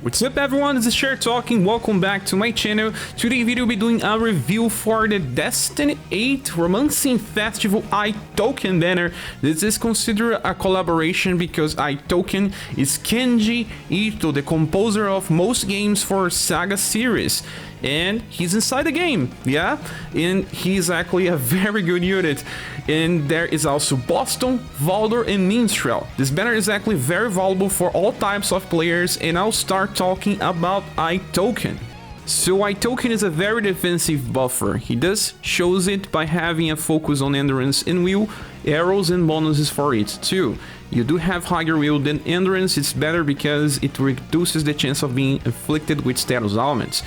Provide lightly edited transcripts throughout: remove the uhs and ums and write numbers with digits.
What's up everyone, this is Cher talking, welcome back to my channel. Today video will be doing a review for the Destiny 8 Romancing Festival Itoken banner. This is considered a collaboration because Itoken is Kenji Ito, the composer of most games for SaGa series. And he's inside the game, yeah? And he's actually a very good unit. And there is also Boston, Valdor, and Minstrel. This banner is actually very valuable for all types of players, and I'll start talking about Itoken. So Itoken is a very defensive buffer. He does shows it by having a focus on endurance and will, arrows and bonuses for it too. You do have higher will than endurance, it's better because it reduces the chance of being afflicted with status elements.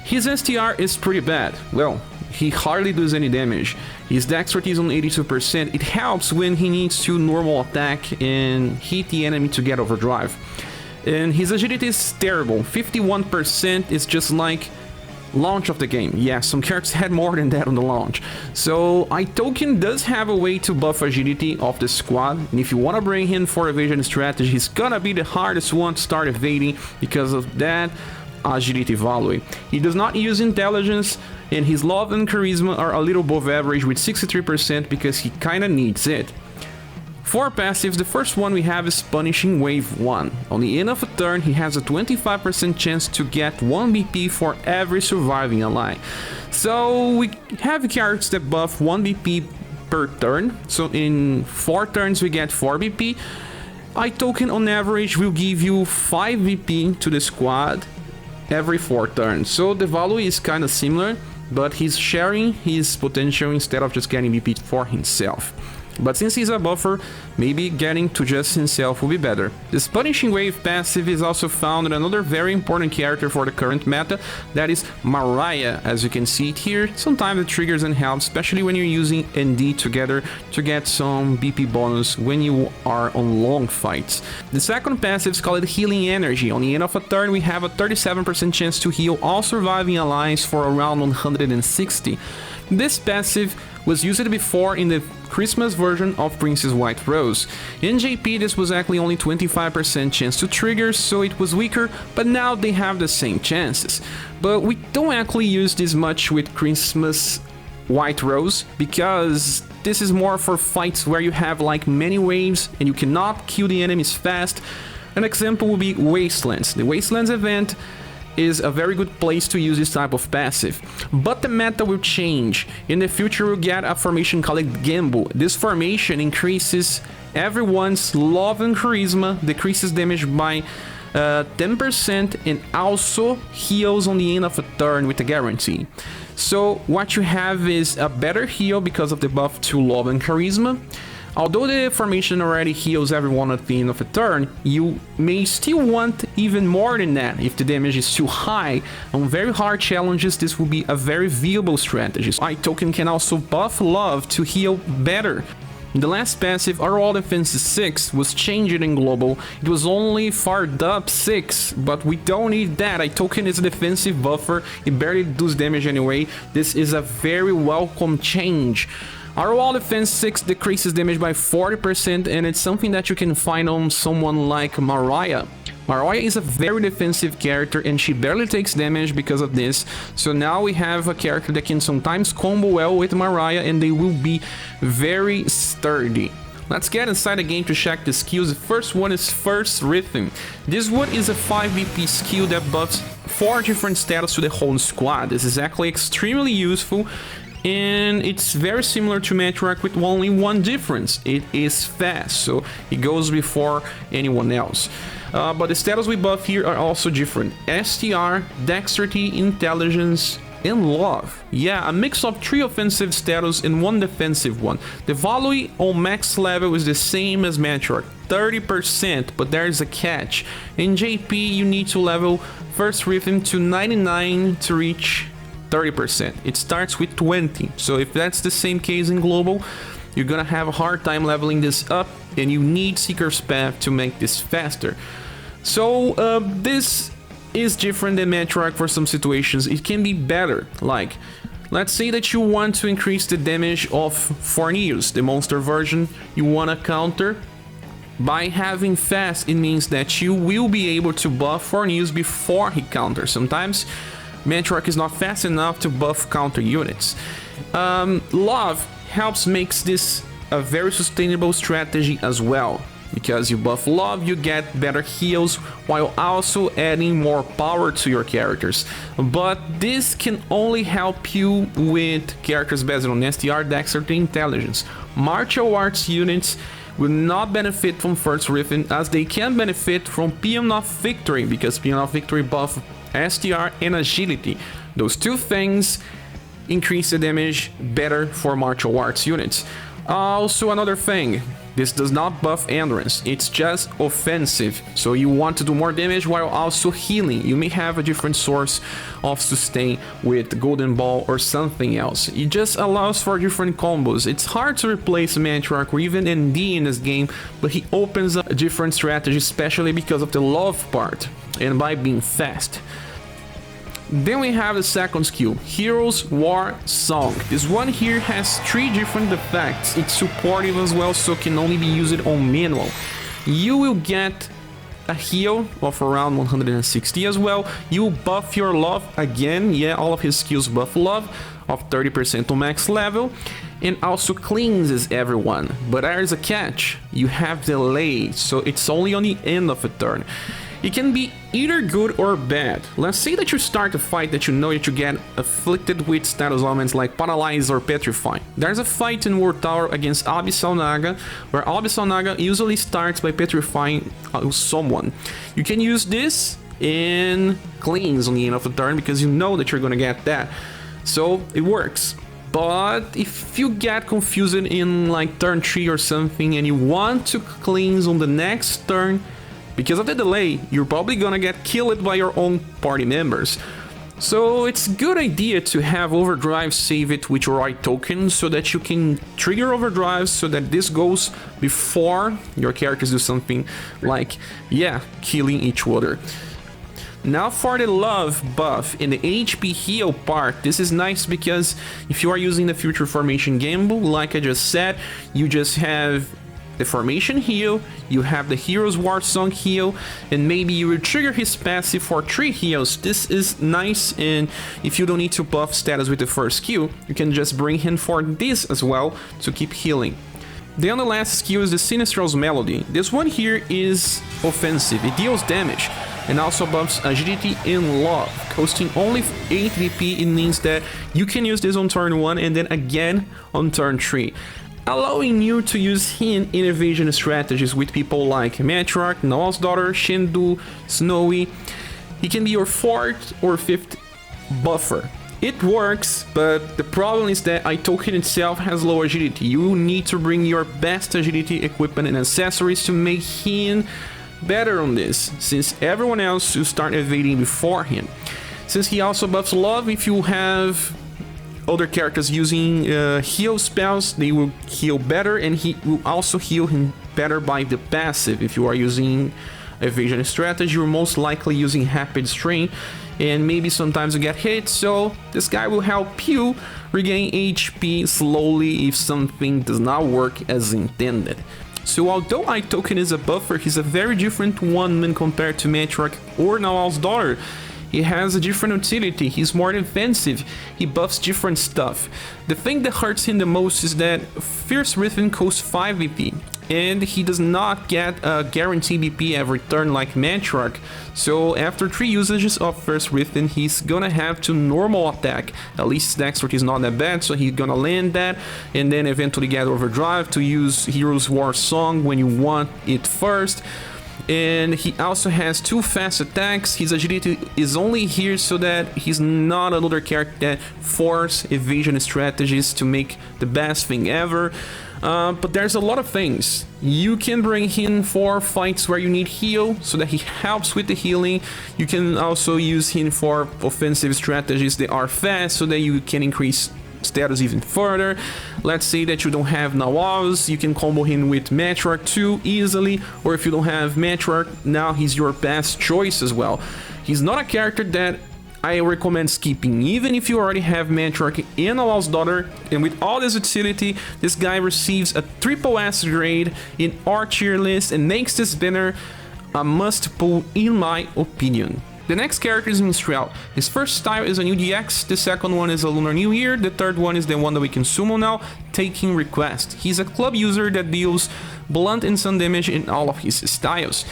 His STR is pretty bad. Well, he hardly does any damage. His dexterity is on 82%. It helps when he needs to normal attack and hit the enemy to get overdrive. And his agility is terrible. 51% is just like launch of the game. Yeah, some characters had more than that on the launch. So Itoken does have a way to buff agility of the squad, and if you want to bring him for evasion strategy, he's gonna be the hardest one to start evading because of that agility value. He does not use intelligence, and his love and charisma are a little above average with 63% because he kinda needs it. For passives, the first one we have is Punishing Wave 1. On the end of a turn, he has a 25% chance to get 1 BP for every surviving ally. So we have characters that buff 1 BP per turn, so in 4 turns we get 4 BP. Itoken on average will give you 5 BP to the squad every 4 turns, so the value is kind of similar, but he's sharing his potential instead of just getting BP for himself. But since he's a buffer, maybe getting to just himself will be better. This Punishing Wave passive is also found in another very important character for the current meta, that is Mariah. As you can see it here, sometimes it triggers and helps, especially when you're using ND together to get some BP bonus when you are on long fights. The second passive is called Healing Energy. On the end of a turn, we have a 37% chance to heal all surviving allies for around 160. This passive was used before in the Christmas version of Princess White Rose. In JP, this was actually only 25% chance to trigger, so it was weaker, but now they have the same chances. But we don't actually use this much with Christmas White Rose, because this is more for fights where you have like many waves and you cannot kill the enemies fast. An example would be Wastelands. The Wastelands event is a very good place to use this type of passive. But the meta will change. In the future we'll get a formation called Gamble. This formation increases everyone's love and charisma, decreases damage by 10%, and also heals on the end of a turn with a guarantee. So what you have is a better heal because of the buff to love and charisma. Although the formation already heals everyone at the end of a turn, you may still want even more than that if the damage is too high. On very hard challenges, this will be a very viable strategy. Itoken can also buff love to heal better. In the last passive, our all defense 6 was changed in global. It was only fired up 6, but we don't need that. Itoken is a defensive buffer, it barely does damage anyway. This is a very welcome change. Our wall defense 6 decreases damage by 40%, and it's something that you can find on someone like Mariah. Mariah is a very defensive character and she barely takes damage because of this, so now we have a character that can sometimes combo well with Mariah and they will be very sturdy. Let's get inside the game to check the skills. The first one is First Rhythm. This one is a 5 BP skill that buffs 4 different status to the whole squad. This is actually extremely useful, and it's very similar to Metroid with only one difference. It is fast, so it goes before anyone else. But the status we buff here are also different. STR, Dexterity, Intelligence, and Love. Yeah, a mix of 3 offensive status and 1 defensive one. The value on max level is the same as Metroid, 30%, but there's a catch. In JP, you need to level First Rhythm to 99 to reach 30%. It starts with 20, so if that's the same case in global, you're gonna have a hard time leveling this up, and you need Seeker's Path to make this faster. So this is different than Metroid for some situations. It can be better, like let's say that you want to increase the damage of Forneus, the monster version you wanna counter. By having fast, it means that you will be able to buff or use before he counters. Sometimes Matriarch is not fast enough to buff counter units. Love helps makes this a very sustainable strategy as well. Because you buff Love, you get better heals while also adding more power to your characters. But this can only help you with characters based on STR, Dexterity, Intelligence. Martial arts units will not benefit from First Rhythm as they can benefit from Paean of Victory, because Paean of Victory buff STR and Agility. Those two things increase the damage better for martial arts units. Also, another thing, this does not buff endurance, it's just offensive. So you want to do more damage while also healing. You may have a different source of sustain with Golden Ball or something else. It just allows for different combos. It's hard to replace Matriarch or even ND in this game, but he opens up a different strategy, especially because of the love part and by being fast. Then we have the second skill, Hero's War Song. This one here has 3 different effects. It's supportive as well, so can only be used on manual. You will get a heal of around 160 as well. You buff your love again, yeah, all of his skills buff love of 30% to max level, and also cleanses everyone. But there's a catch, you have delay, so it's only on the end of a turn. It can be either good or bad. Let's say that you start a fight that you know that you get afflicted with status elements like Paralyze or Petrify. There's a fight in War Tower against Abyssal Naga, where Abyssal Naga usually starts by petrifying someone. You can use this in cleanse on the end of the turn because you know that you're gonna get that. So it works. But if you get confused in like turn 3 or something and you want to cleanse on the next turn, because of the delay, you're probably gonna get killed by your own party members. So it's a good idea to have overdrive save it with your Itoken so that you can trigger overdrive so that this goes before your characters do something like, yeah, killing each other. Now for the love buff in the HP heal part, this is nice because if you are using the Future Formation Gamble, like I just said, you just have the Formation heal, you have the Hero's War Song heal, and maybe you will trigger his passive for 3 heals. This is nice, and if you don't need to buff status with the first skill, you can just bring him for this as well to keep healing. Then the last skill is the Sinistral's Melody. This one here is offensive, it deals damage, and also buffs agility and love. Costing only 8 VP, it means that you can use this on turn 1 and then again on turn 3. Allowing you to use him in evasion strategies with people like Matriarch, Noel's Daughter, Shindu, Snowy. He can be your 4th or 5th buffer. It works, but the problem is that Itoken itself has low agility. You need to bring your best agility equipment and accessories to make him better on this, since everyone else will start evading before him. Since he also buffs love, if you have other characters using heal spells, they will heal better, and he will also heal him better by the passive. If you are using evasion strategy, you're most likely using Rapid Strain, and maybe sometimes you get hit, so this guy will help you regain HP slowly if something does not work as intended. So although Itoken is a buffer, he's a very different one when compared to Matriarch or Noel's Daughter. He has a different utility, he's more defensive, he buffs different stuff. The thing that hurts him the most is that Fierce Rhythm costs 5 VP, and he does not get a guaranteed VP every turn like Matriarch. So after 3 usages of Fierce Rhythm, he's gonna have to normal attack. At least his dexterity is not that bad, so he's gonna land that, and then eventually get overdrive to use Hero's War Song when you want it first. And he also has 2 fast attacks. His agility is only here so that he's not another character that force evasion strategies to make the best thing ever. But there's a lot of things. You can bring him for fights where you need heal so that he helps with the healing. You can also use him for offensive strategies that are fast so that you can increase status even further. Let's say that you don't have Nawaz, you can combo him with Matriarch 2 easily, or if you don't have Matriarch, now he's your best choice as well. He's not a character that I recommend skipping, even if you already have Matriarch in Allah's Daughter, and with all this utility, this guy receives a triple S grade in our tier list and makes this banner a must pull in my opinion. The next character is Minstrel. His first style is a new DX, the second one is a Lunar New Year, the third one is the one that we can summon now, Taking Request. He's a club user that deals blunt and stun damage in all of his styles.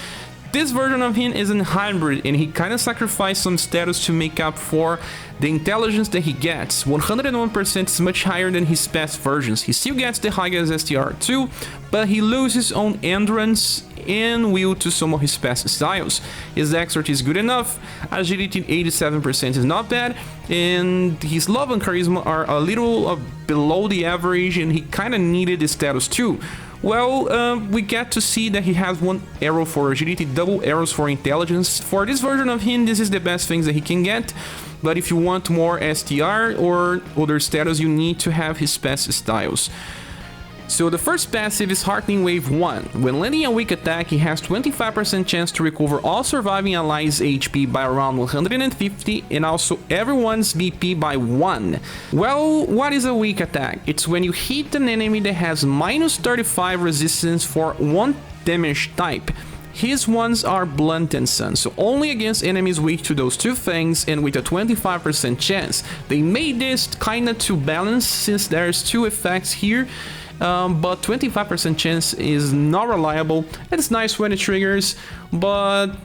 This version of him is a hybrid and he kinda sacrificed some status to make up for the intelligence that he gets. 101% is much higher than his past versions. He still gets the highest STR too, but he loses on endurance and will to some of his past styles. His dexterity is good enough, agility 87% is not bad, and his love and charisma are a little below the average and he kinda needed the status too. Well, we get to see that he has 1 arrow for agility, double arrows for intelligence. For this version of him, this is the best things that he can get, but if you want more STR or other status, you need to have his past styles. So the first passive is Heartening Wave 1. When landing a weak attack, he has 25% chance to recover all surviving allies' HP by around 150 and also everyone's BP by 1. Well, what is a weak attack? It's when you hit an enemy that has minus 35 resistance for 1 damage type. His ones are blunt and stun, so only against enemies weak to those two things and with a 25% chance. They made this kinda to balance since there's 2 effects here. But 25% chance is not reliable. It's nice when it triggers, but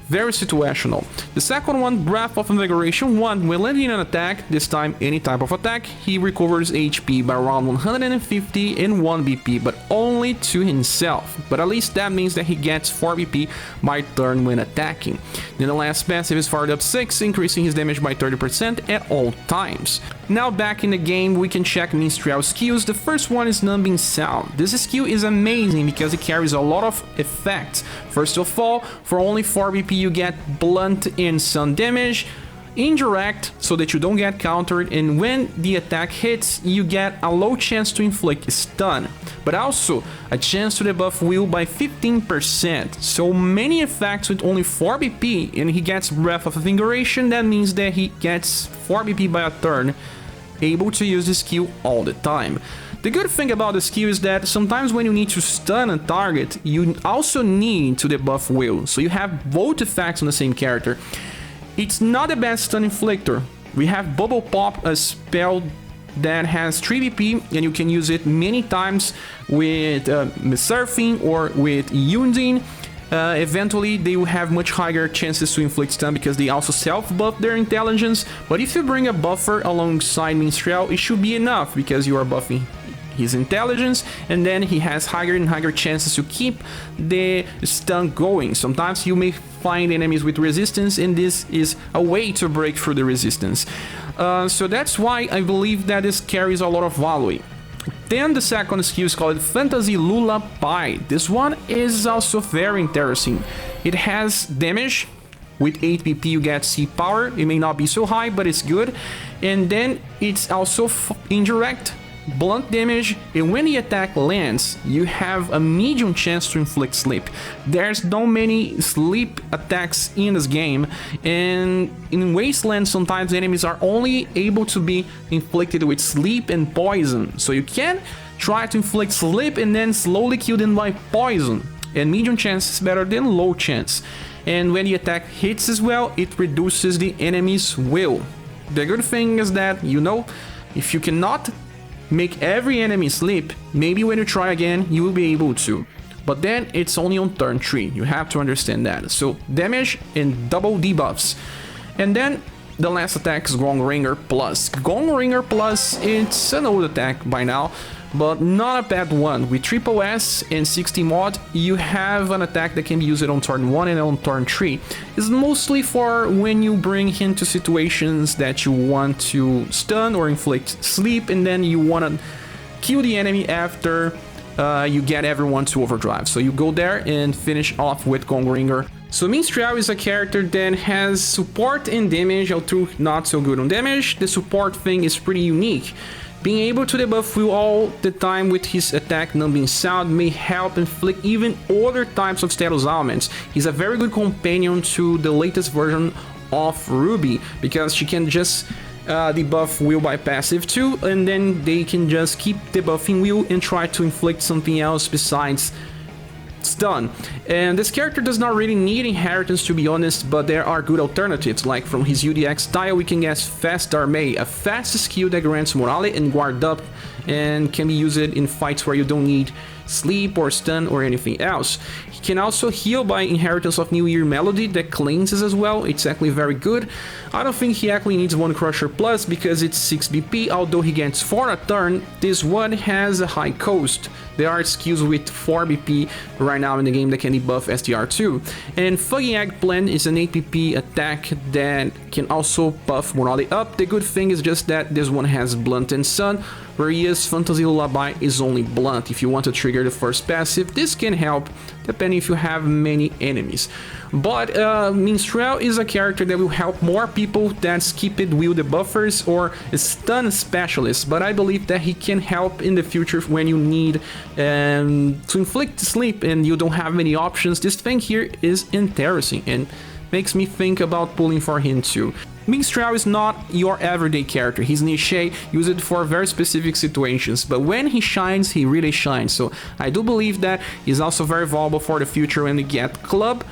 very situational. The second one, Breath of Invigoration 1. When landing an attack, this time any type of attack, he recovers HP by around 150 and 1 BP, but only to himself. But at least that means that he gets 4 BP by turn when attacking. Then the last passive is Fired Up 6, increasing his damage by 30% at all times. Now back in the game, we can check Minstrel's skills. The first one is Numbing Sound. This skill is amazing because it carries a lot of effects. First of all, for only 4 BP you get blunt and stun damage, indirect so that you don't get countered, and when the attack hits you get a low chance to inflict stun, but also a chance to debuff will by 15%. So many effects with only 4 BP, and he gets Breath of Invigoration. That means that he gets 4 BP by a turn, able to use the skill all the time. The good thing about the skill is that sometimes when you need to stun a target, you also need to debuff will, so you have both effects on the same character. It's not the best stun inflictor. We have Bubble Pop, a spell that has 3 BP and you can use it many times with Surfing or with Yundin. Eventually they will have much higher chances to inflict stun because they also self-buff their intelligence, but if you bring a buffer alongside Minstrel, it should be enough because you are buffing his intelligence, and then he has higher and higher chances to keep the stun going. Sometimes you may find enemies with resistance, and this is a way to break through the resistance. So that's why I believe that this carries a lot of value. Then the second skill is called Fantasy Lullaby. This one is also very interesting. It has damage. With 8 BP you get C power. It may not be so high, but it's good. And then it's also indirect, blunt damage, and when the attack lands, you have a medium chance to inflict sleep. There's not many sleep attacks in this game, and in Wasteland sometimes enemies are only able to be inflicted with sleep and poison, so you can try to inflict sleep and then slowly kill them by poison, and medium chance is better than low chance. And when the attack hits as well, it reduces the enemy's will. The good thing is that, you know, if you cannot make every enemy sleep, maybe when you try again you will be able to, but then it's only on turn 3, you have to understand that. So damage and double debuffs. And then the last attack is Gong Ringer Plus. Gong Ringer Plus, it's an old attack by now, but not a bad one. With triple S and 60 mod, you have an attack that can be used on turn 1 and on turn 3. It's mostly for when you bring him to situations that you want to stun or inflict sleep, and then you want to kill the enemy after you get everyone to overdrive. So you go there and finish off with Gong Ringer. So Minstrel is a character that has support and damage, although not so good on damage. The support thing is pretty unique. Being able to debuff will all the time with his attack Numbing Sound may help inflict even other types of status elements. He's a very good companion to the latest version off Ruby, because she can just debuff Will by passive too, and then they can just keep debuffing Will and try to inflict something else besides stun. And this character does not really need inheritance, to be honest, but there are good alternatives, like from his UDX style we can get Fast Armée, a fast skill that grants morale and guard up and can be used in fights where you don't need sleep or stun or anything else. He can also heal by inheritance of New Year Melody that cleanses as well. It's actually very good. I don't think he actually needs one Crusher Plus because it's 6 BP, although he gets 4 a turn. This one has a high cost. There are skills with 4 BP right now in the game that can debuff STR too. And Fucking Eggplant is an 8 BP attack that can also buff morale up. The good thing is just that this one has Blunt and Sun, whereas Fantasy Lullaby is only Blunt. If you want to trigger the first passive, this can help depending if you have many enemies. But Minstrel is a character that will help more people that skip it with the buffers or stun specialists, but I believe that he can help in the future when you need to inflict sleep and you don't have many options. This thing here is interesting and makes me think about pulling for him too. Minstrel is not your everyday character. He's niche, used for very specific situations, but when he shines, he really shines. So I do believe that he's also very valuable for the future when you get club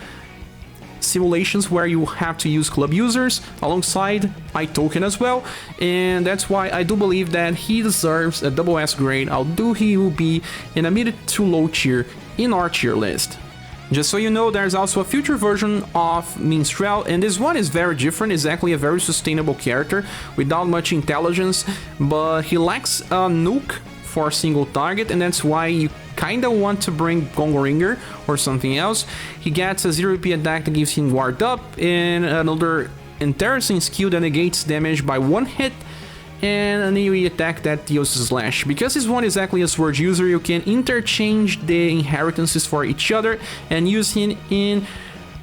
simulations where you have to use club users alongside Itoken as well, and that's why I do believe that he deserves a double S grade, although he will be in a mid to low tier in our tier list. Just so you know, there's also a future version of Minstrel, and this one is very different. It's actually a very sustainable character without much intelligence, but he lacks a nuke for a single target, and that's why you kinda want to bring Gong Ringer or something else. He gets a 0 EP attack that gives him guard up, and another interesting skill that negates damage by 1 hit, and an AoE attack that deals slash. Because this one is actually a sword user, you can interchange the inheritances for each other and use him in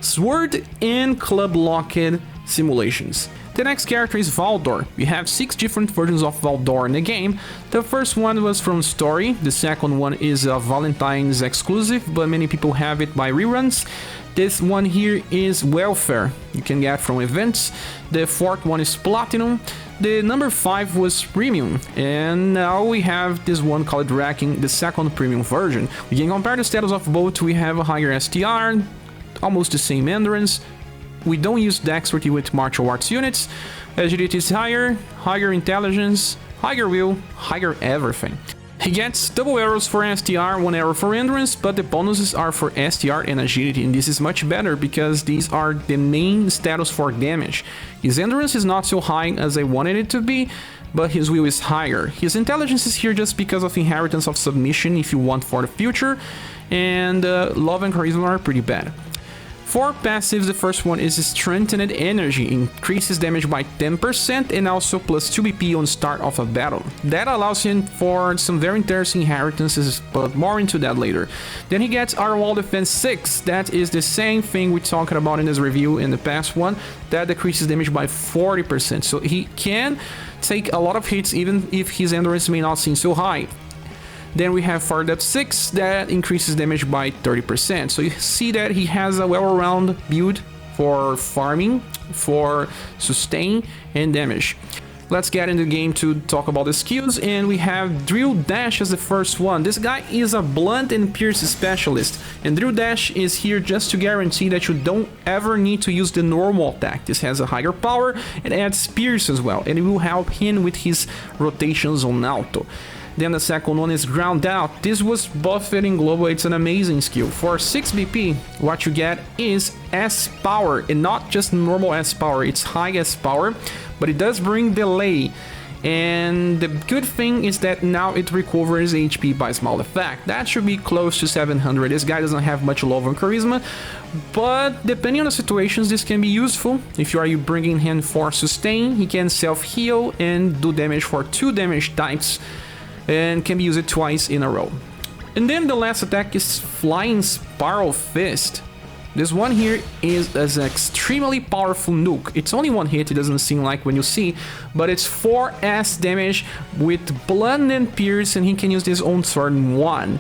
sword and club locked simulations. The next character is Valdor. We have 6 different versions of Valdor in the game. The first one was from Story, the second one is a Valentine's exclusive, but many people have it by reruns. This one here is Welfare, you can get from events. The fourth one is Platinum. The number 5 was Premium, and now we have this one called Wrecking, the second Premium version. We can compare the status of both. We have a higher STR, almost the same endurance. We don't use dexterity with martial arts units. Agility is higher, higher intelligence, higher will, higher everything. He gets double arrows for STR, 1 arrow for endurance, but the bonuses are for STR and agility, and this is much better because these are the main status for damage. His endurance is not so high as I wanted it to be, but his will is higher. His intelligence is here just because of inheritance of submission if you want for the future, and love and charisma are pretty bad. For passives, the first one is Strengthened Energy, increases damage by 10% and also plus 2 BP on start of a battle. That allows him for some very interesting inheritances, but more into that later. Then he gets Our Wall Defense 6, that is the same thing we talked about in this review in the past one, that decreases damage by 40%, so he can take a lot of hits even if his endurance may not seem so high. Then we have Fire Depth 6 that increases damage by 30%. So you see that he has a well-rounded build for farming, for sustain, and damage. Let's get into the game to talk about the skills, and we have Drill Dash as the first one. This guy is a blunt and pierce specialist, and Drill Dash is here just to guarantee that you don't ever need to use the normal attack. This has a higher power and adds pierce as well, and it will help him with his rotations on auto. Then the second one is Ground Out. This was buffed in Global, it's an amazing skill. For 6 BP, what you get is S power, and not just normal S power, it's high S power, but it does bring delay. And the good thing is that now it recovers HP by small effect. That should be close to 700. This guy doesn't have much love and charisma, but depending on the situations, this can be useful. If you are bringing him for sustain, he can self-heal and do damage for 2 damage types, and can be used twice in a row. And then the last attack is Flying Spiral Fist. This one here is an extremely powerful nuke. It's only 1 hit, it doesn't seem like when you see, but it's 4S damage with blunt and pierce, and he can use this on turn 1.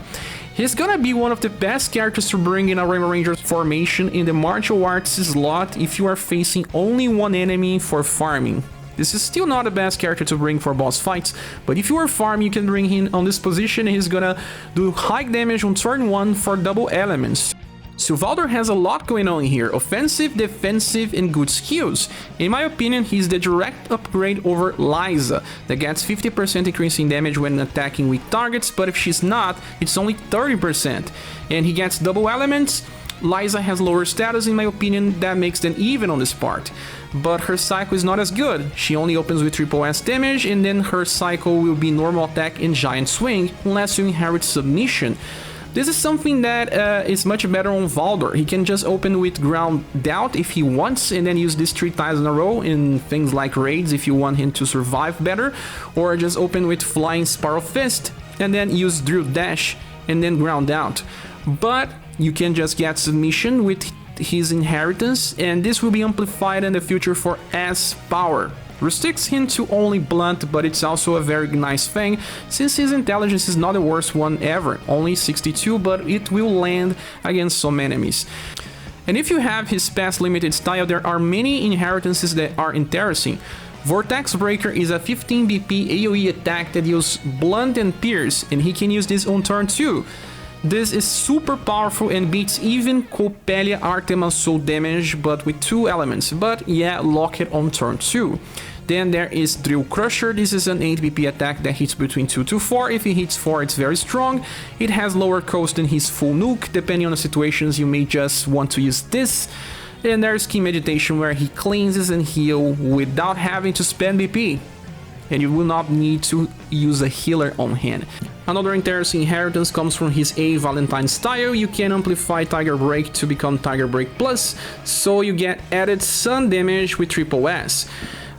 He's gonna be one of the best characters to bring in a Rainbow Rangers formation in the martial arts slot if you are facing only one enemy for farming. This is still not the best character to bring for boss fights, but if you are farm, you can bring him on this position and he's gonna do high damage on turn 1 for double elements. So Valdor has a lot going on here, offensive, defensive, and good skills. In my opinion, he's the direct upgrade over Liza, that gets 50% increase in damage when attacking weak targets, but if she's not, it's only 30%. And he gets double elements. Liza has lower status, in my opinion, that makes them even on this part. But her cycle is not as good. She only opens with triple S damage, and then her cycle will be normal attack and giant swing, unless you inherit submission. This is something that is much better on Valdor. He can just open with ground doubt if he wants, and then use this 3 times in a row in things like raids if you want him to survive better, or just open with flying spiral fist, and then use drill dash, and then ground out. But you can just get submission with his inheritance, and this will be amplified in the future for S power. Restricts him to only blunt, but it's also a very nice thing, since his intelligence is not the worst one ever, only 62, but it will land against some enemies. And if you have his past limited style, there are many inheritances that are interesting. Vortex Breaker is a 15 BP AoE attack that uses blunt and pierce, and he can use this on turn 2. This is super powerful and beats even Copelia Artemis Soul damage, but with 2 elements, but yeah, lock it on turn 2. Then there is Drill Crusher. This is an 8 BP attack that hits between 2 to 4. If he hits 4, it's very strong. It has lower cost than his full nuke. Depending on the situations, you may just want to use this. And there's Key Meditation, where he cleanses and heals without having to spend BP. And you will not need to use a healer on hand. Another interesting inheritance comes from his A Valentine style. You can amplify Tiger Break to become Tiger Break Plus, so you get added sun damage with triple S.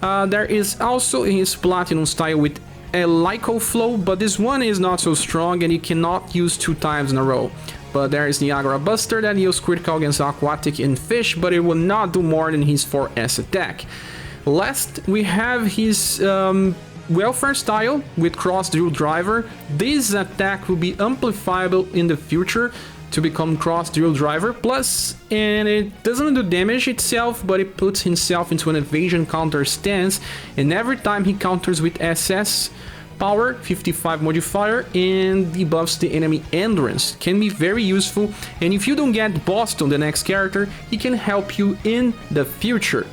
There is also his Platinum style with a Lyco Flow, but this one is not so strong and you cannot use 2 times in a row. But there is Niagara Buster that deals critical against Aquatic and Fish, but it will not do more than his 4S attack. Last, we have his Welfare style with Cross Drill Driver. This attack will be amplifiable in the future to become Cross Drill Driver Plus, and it doesn't do damage itself, but it puts himself into an evasion counter stance, and every time he counters with SS power, 55 modifier, and debuffs the enemy endurance. Can be very useful, and if you don't get Boston, the next character, he can help you in the future.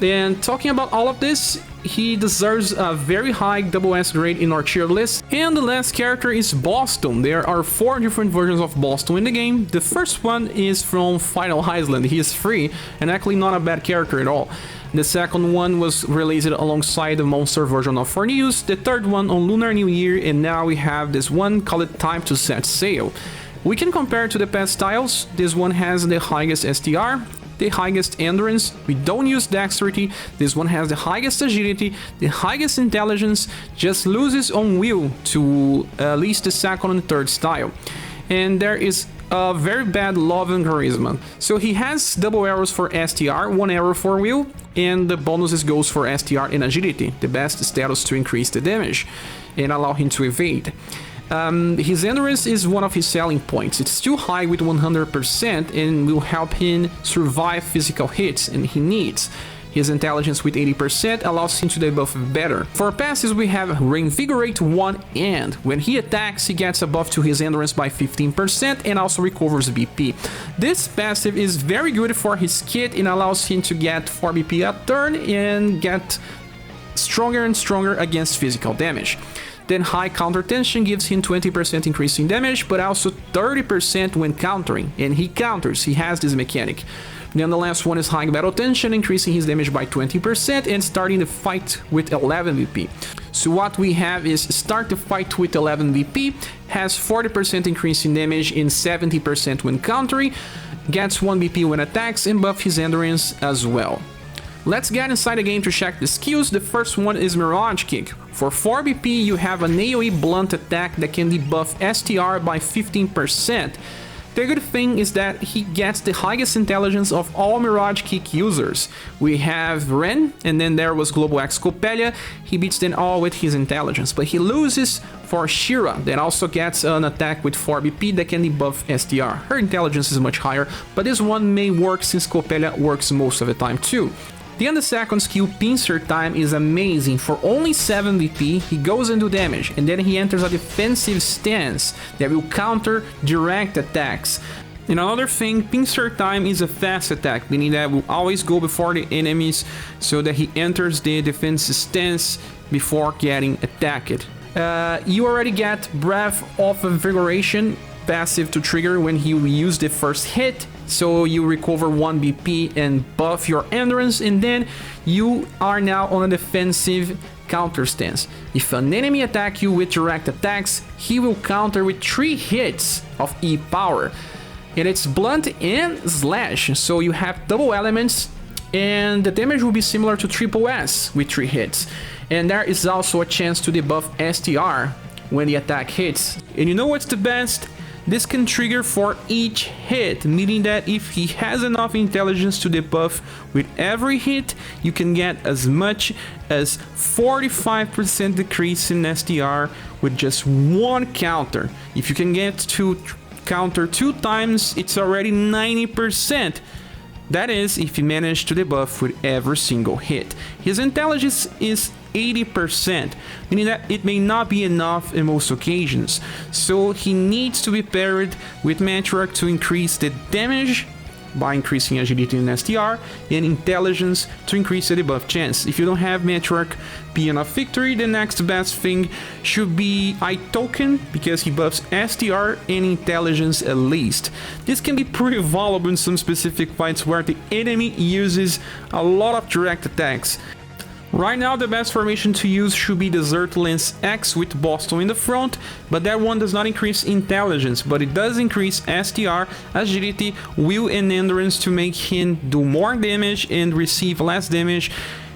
And talking about all of this, he deserves a very high double S grade in our tier list. And the last character is Boston. There are 4 different versions of Boston in the game. The first one is from Final Island. He is free and actually not a bad character at all. The second one was released alongside the monster version of Fornews. The third one on Lunar New Year, and now we have this one called Time to Set Sail. We can compare to the past styles. This one has the highest STR, the highest endurance, we don't use dexterity, this one has the highest agility, the highest intelligence, just loses on will to at least the second and third style. And there is a very bad love and charisma. So he has double arrows for STR, 1 arrow for will, and the bonuses goes for STR and agility, the best status to increase the damage and allow him to evade. His endurance is one of his selling points. It's too high with 100% and will help him survive physical hits and he needs. His intelligence with 80% allows him to debuff better. For passes we have Reinvigorate 1 and when he attacks he gets a buff to his endurance by 15% and also recovers BP. This passive is very good for his kit and allows him to get 4 BP a turn and get stronger and stronger against physical damage. Then High Counter Tension gives him 20% increase in damage, but also 30% when countering, and he counters, he has this mechanic. Then the last one is High Battle Tension, increasing his damage by 20% and starting the fight with 11 BP. So what we have is start the fight with 11 BP, has 40% increase in damage and 70% when countering, gets 1 BP when attacks and buff his endurance as well. Let's get inside the game to check the skills. The first one is Mirage Kick. For 4 BP you have an AoE blunt attack that can debuff STR by 15%. The good thing is that he gets the highest intelligence of all Mirage Kick users. We have Ren, and then there was Global X Coppelia. He beats them all with his intelligence, but he loses for Shira, that also gets an attack with 4 BP that can debuff STR. Her intelligence is much higher, but this one may work since Coppelia works most of the time too. Then the second skill, Pincer Time, is amazing. For only 7 BP, he goes into damage, and then he enters a defensive stance that will counter direct attacks. And another thing, Pincer Time is a fast attack, meaning that will always go before the enemies so that he enters the defensive stance before getting attacked. You already get Breath of Invigoration passive to trigger when he will use the first hit, so you recover 1 BP and buff your endurance, and then you are now on a defensive counter stance. If an enemy attack you with direct attacks, he will counter with 3 hits of E power, and it's blunt and slash, so you have double elements, and the damage will be similar to Triple S with 3 hits. And there is also a chance to debuff STR when the attack hits. And you know what's the best? This can trigger for each hit, meaning that if he has enough intelligence to debuff with every hit, you can get as much as 45% decrease in STR with just 1 counter. If you can get to counter 2 times, it's already 90%. That is, if he managed to debuff with every single hit. His intelligence is 80%, meaning that it may not be enough in most occasions, so he needs to be paired with Matriarch to increase the damage by increasing agility in STR, and intelligence to increase the debuff chance. If you don't have Matriarch be enough victory, the next best thing should be Itoken, because he buffs STR and intelligence at least. This can be pretty valuable in some specific fights where the enemy uses a lot of direct attacks. Right now, the best formation to use should be Desert Lance X with Boston in the front, but that one does not increase intelligence, but it does increase STR, agility, will, and endurance to make him do more damage and receive less damage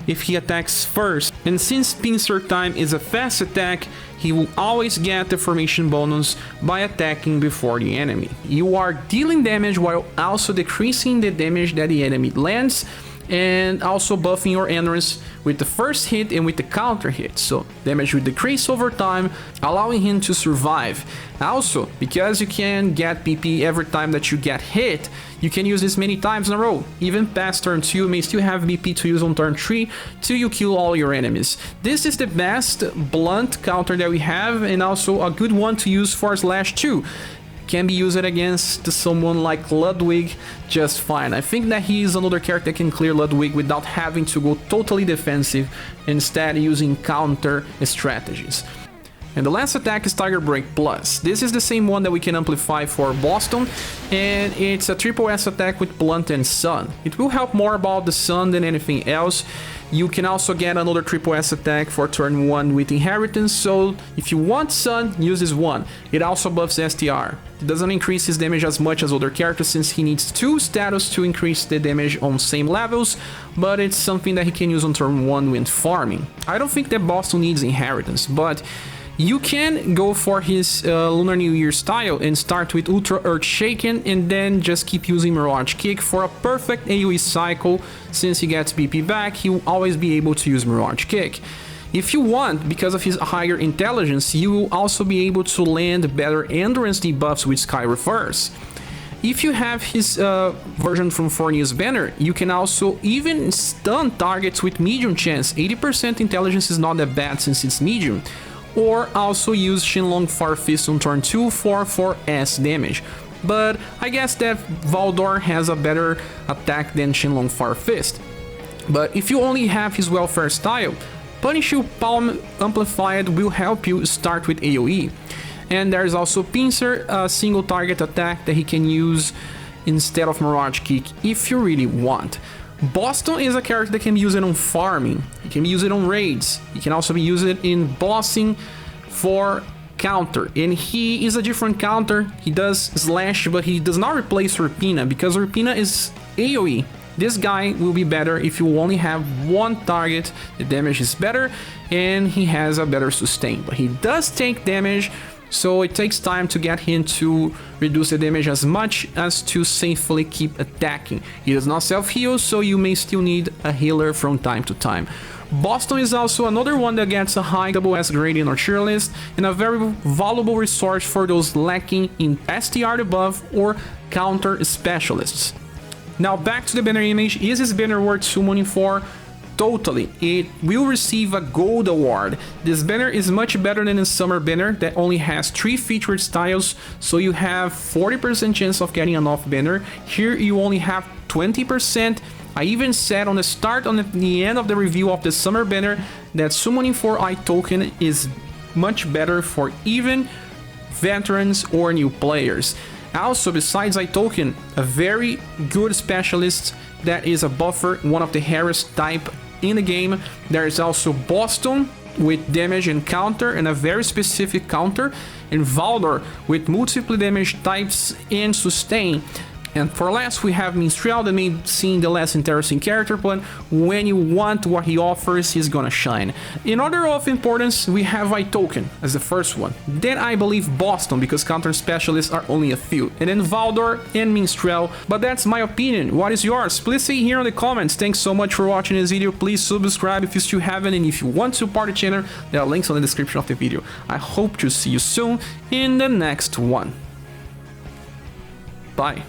if he attacks first. And since Pincer Time is a fast attack, he will always get the formation bonus by attacking before the enemy. You are dealing damage while also decreasing the damage that the enemy lands, and also buffing your endurance with the first hit and with the counter hit, so damage will decrease over time, allowing him to survive. Also, because you can get BP every time that you get hit, you can use this many times in a row. Even past turn 2, you may still have BP to use on turn 3 till you kill all your enemies. This is the best blunt counter that we have, and also a good one to use for slash 2. Can be used against someone like Ludwig just fine. I think that he is another character that can clear Ludwig without having to go totally defensive, instead using counter strategies. And the last attack is Tiger Break Plus. This is the same one that we can amplify for Boston, and it's a triple S attack with Blunt and Sun. It will help more about the Sun than anything else. You can also get another triple S attack for turn 1 with Inheritance, so if you want Sun, use this one. It also buffs STR. It doesn't increase his damage as much as other characters since he needs 2 status to increase the damage on same levels, but it's something that he can use on turn 1 when farming. I don't think that Boston needs Inheritance, but you can go for his Lunar New Year style and start with Ultra Earth Shaken and then just keep using Mirage Kick for a perfect AoE cycle. Since he gets BP back, he will always be able to use Mirage Kick. If you want, because of his higher intelligence, you will also be able to land better endurance debuffs with Sky Reverse. If you have his version from Fornius Banner, you can also even stun targets with medium chance. 80% intelligence is not that bad since it's medium. Or also use Shenlong Far Fist on turn 2 for 4S damage. But I guess that Valdor has a better attack than Shenlong Far Fist. But if you only have his Welfare style, Punish You Palm Amplified will help you start with AoE. And there's also Pincer, a single target attack that he can use instead of Mirage Kick if you really want. Boston is a character that can be used on farming, you can use it on raids, you can also be used in bossing for counter, and he is a different counter. He does slash, but he does not replace Rapina because Rapina is AoE. This guy will be better if you only have 1 target, the damage is better, and he has a better sustain, but he does take damage, so it takes time to get him to reduce the damage as much as to safely keep attacking. He does not self-heal, so you may still need a healer from time to time. Boston is also another one that gets a high double S gradient or tier list, and a very valuable resource for those lacking in STR debuff or counter specialists. Now back to the banner image. Is this banner worth summoning for? Totally. It will receive a gold award. This banner is much better than the summer banner that only has 3 featured styles, so you have 40% chance of getting an off banner. Here you only have 20%. I even said on the start, on the end of the review of the summer banner, that summoning for Itoken is much better for even veterans or new players. Also, besides Itoken, a very good specialist that is a buffer, one of the rarest type in the game. There is also Boston with damage and counter, and a very specific counter, and Valdor with multiple damage types and sustain. And for last, we have Minstrel, that may seem the less interesting character, but when you want what he offers, he's gonna shine. In order of importance, we have Itoken as the first one. Then I believe Boston, because counter specialists are only a few. And then Valdor and Minstrel, but that's my opinion. What is yours? Please say here in the comments. Thanks so much for watching this video. Please subscribe if you still haven't, and if you want to support the channel, there are links on the description of the video. I hope to see you soon in the next one. Bye.